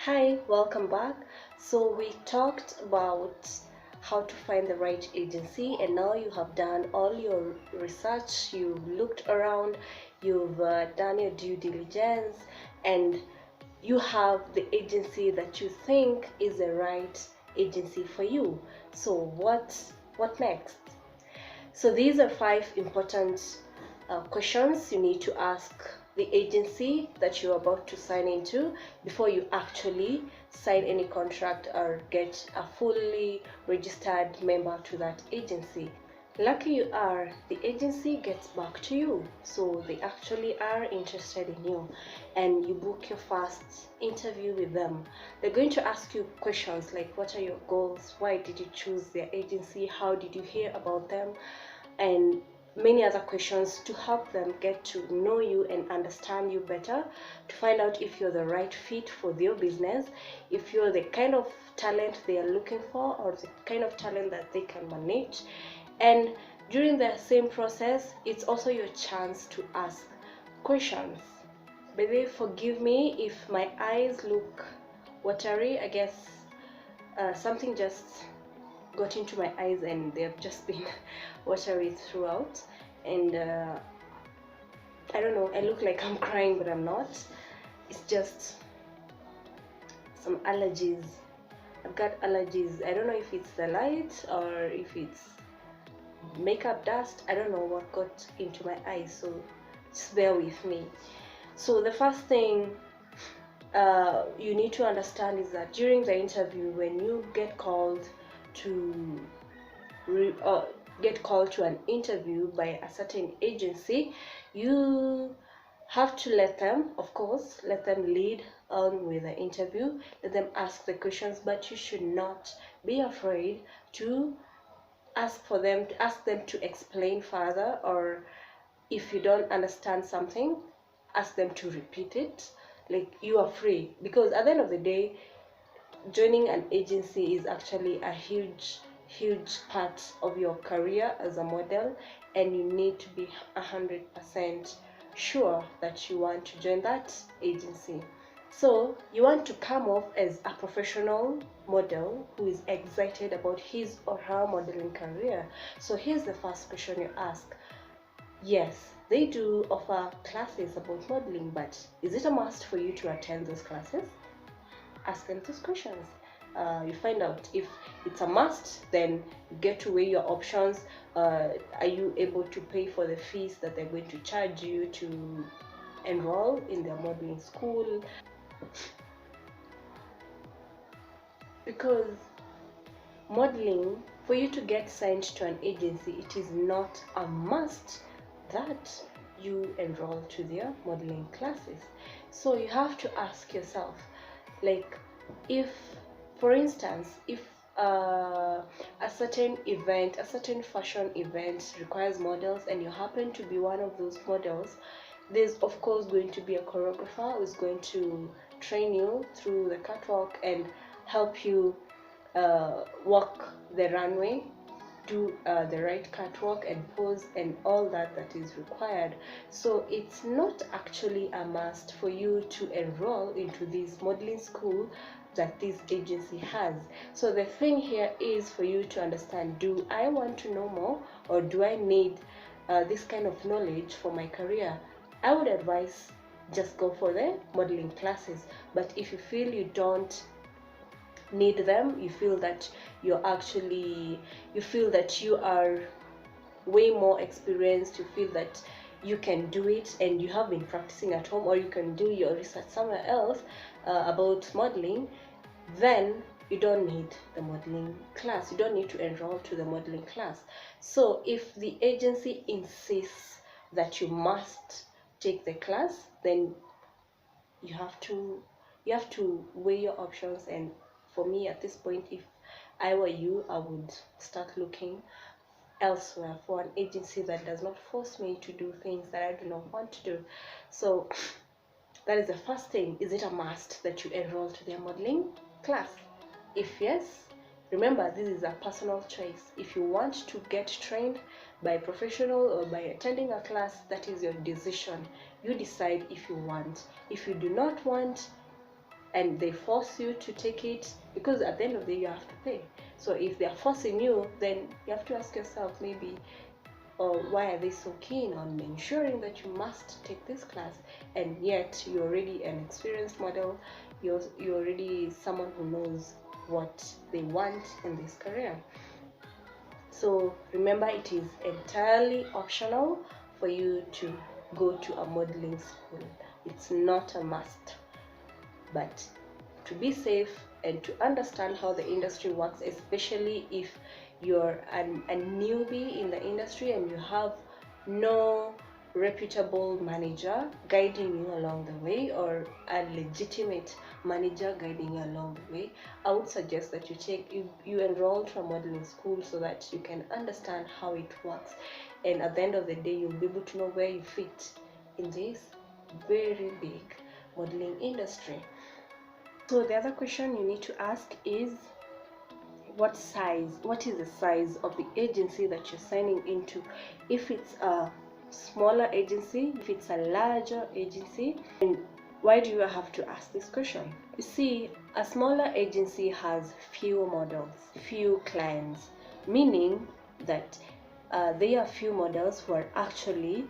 Hi, welcome back. So we talked about how to find the right agency, and now you have done all your research, you've looked around, you've done your due diligence, and you have the agency that you think is the right agency for you. So what next? So these are five important questions you need to ask the agency that you're about to sign into before you actually sign any contract or get a fully registered member to that agency. Lucky you are, the agency gets back to you, so they actually are interested in you, and you book your first interview with them. They're going to ask you questions like, what are your goals, why did you choose their agency, how did you hear about them, and many other questions to help them get to know you and understand you better, to find out if you're the right fit for their business, if you're the kind of talent they are looking for or the kind of talent that they can manage. And during the same process, it's also your chance to ask questions. Baby, forgive me if my eyes look watery. I guess something just got into my eyes and they've just been watery throughout, and I don't know, I look like I'm crying but I'm not. It's just some allergies. I've got allergies. I don't know if it's the light or if it's makeup dust. I don't know what got into my eyes, so just bear with me. So the first thing you need to understand is that during the interview, when you get called to an interview by a certain agency, you have to let them, of course, let them lead on with the interview, let them ask the questions, but you should not be afraid to ask them to explain further, or if you don't understand something, ask them to repeat it. Like, you are free, because at the end of the day, joining an agency is actually a huge part of your career as a model, and you need to be 100% sure that you want to join that agency. So you want to come off as a professional model who is excited about his or her modeling career. So here's the first question you ask. Yes, they do offer classes about modeling, but is it a must for you to attend those classes? Ask them those questions. You find out if it's a must, then you get to weigh your options. Are you able to pay for the fees that they're going to charge you to enroll in their modeling school? Because modeling, for you to get signed to an agency, it is not a must that you enroll to their modeling classes. So you have to ask yourself, like, if, for instance, if a certain fashion event requires models and you happen to be one of those models, there's of course going to be a choreographer who's going to train you through the catwalk and help you walk the runway, do the right catwalk and pose and all that is required. So it's not actually a must for you to enroll into this modeling school that this agency has. So the thing here is for you to understand, do I want to know more, or do I need this kind of knowledge for my career? I would advise just go for the modeling classes. But if you feel you don't need them, you feel that you are way more experienced, you feel that you can do it and you have been practicing at home, or you can do your research somewhere else about modeling, then you don't need the modeling class, you don't need to enroll to the modeling class. So if the agency insists that you must take the class, then you have to weigh your options. And for me, at this point, if I were you, I would start looking elsewhere for an agency that does not force me to do things that I do not want to do. So that is the first thing. Is it a must that you enroll to their modeling class? If yes, remember, this is a personal choice. If you want to get trained by a professional or by attending a class, that is your decision. You decide if you want. If you do not want, and they force you to take it, because at the end of the day you have to pay. So if they're forcing you, then you have to ask yourself, maybe, or why are they so keen on ensuring that you must take this class, and yet you're already an experienced model, you're already someone who knows what they want in this career. So remember, it is entirely optional for you to go to a modeling school. It's not a must. But to be safe and to understand how the industry works, especially if you're a newbie in the industry and you have no reputable manager guiding you along the way, or a legitimate manager guiding you along the way, I would suggest that you enroll to a modeling school so that you can understand how it works, and at the end of the day you'll be able to know where you fit in this very big modeling industry. So the other question you need to ask is, what is the size of the agency that you're signing into? If it's a smaller agency, if it's a larger agency. And why do you have to ask this question? You see, a smaller agency has few models, few clients, meaning that there are few models who actually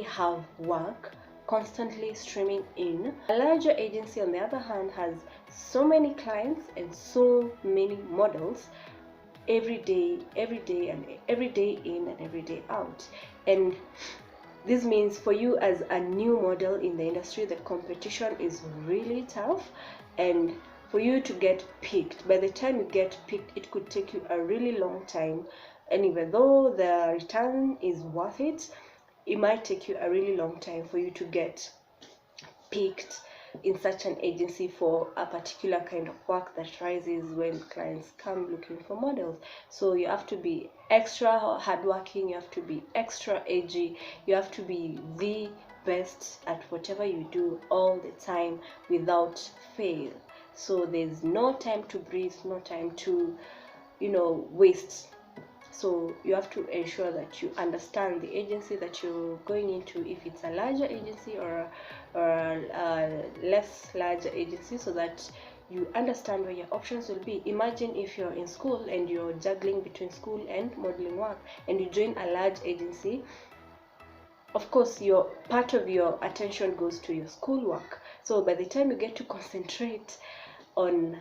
have work constantly streaming in. A larger agency, on the other hand, has so many clients and so many models every day in and every day out. And this means for you as a new model in the industry, the competition is really tough, and for you to get picked, by the time you get picked, it could take you a really long time. And even though the return is worth it, it might take you a really long time for you to get picked in such an agency for a particular kind of work that rises when clients come looking for models. So you have to be extra hardworking, you have to be extra edgy, you have to be the best at whatever you do all the time without fail. So there's no time to breathe, no time to waste. So you have to ensure that you understand the agency that you're going into, if it's a larger agency or a less larger agency, so that you understand where your options will be. Imagine if you're in school and you're juggling between school and modeling work, and you join a large agency. Of course, your part of your attention goes to your schoolwork. So by the time you get to concentrate on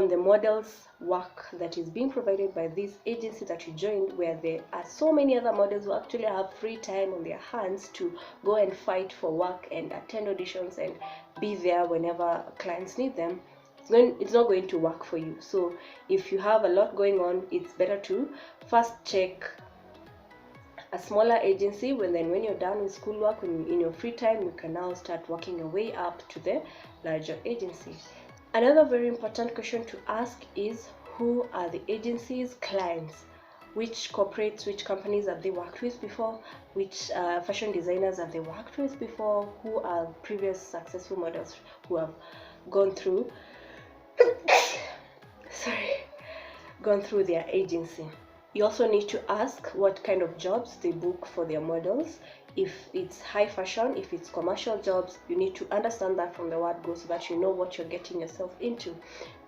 the models work that is being provided by this agency that you joined, where there are so many other models who actually have free time on their hands to go and fight for work and attend auditions and be there whenever clients need them, it's not going to work for you. So if you have a lot going on, it's better to first check a smaller agency. When you're done with schoolwork, in your free time, you can now start working your way up to the larger agency. Another very important question to ask is, who are the agency's clients? Which corporates, which companies have they worked with before? Which fashion designers have they worked with before? Who are previous successful models who have gone through gone through their agency? You also need to ask what kind of jobs they book for their models. If it's high fashion, if it's commercial jobs, you need to understand that from the word go, so that you know what you're getting yourself into.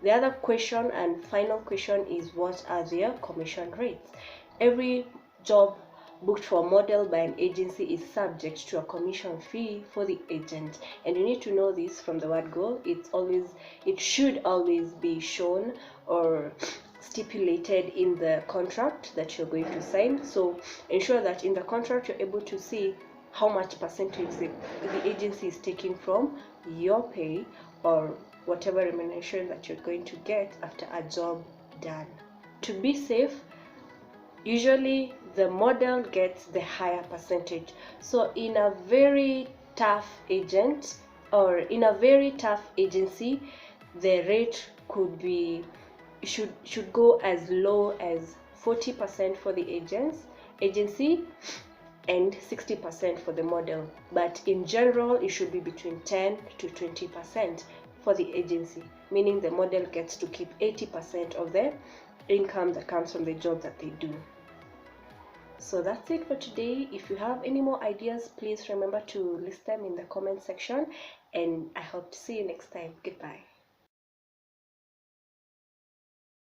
The other question and final question is, what are their commission rates? Every job booked for a model by an agency is subject to a commission fee for the agent, and you need to know this from the word go. It should always be shown or stipulated in the contract that you're going to sign. So ensure that in the contract you're able to see how much percentage the agency is taking from your pay, or whatever remuneration that you're going to get after a job done. To be safe, usually the model gets the higher percentage. So in a very tough agency, the rate could be should go as low as 40% for the agency and 60% for the model. But in general, it should be between 10 to 20% for the agency, meaning the model gets to keep 80% of the income that comes from the job that they do. So that's it for today. If you have any more ideas, please remember to list them in the comment section, and I hope to see you next time. Goodbye.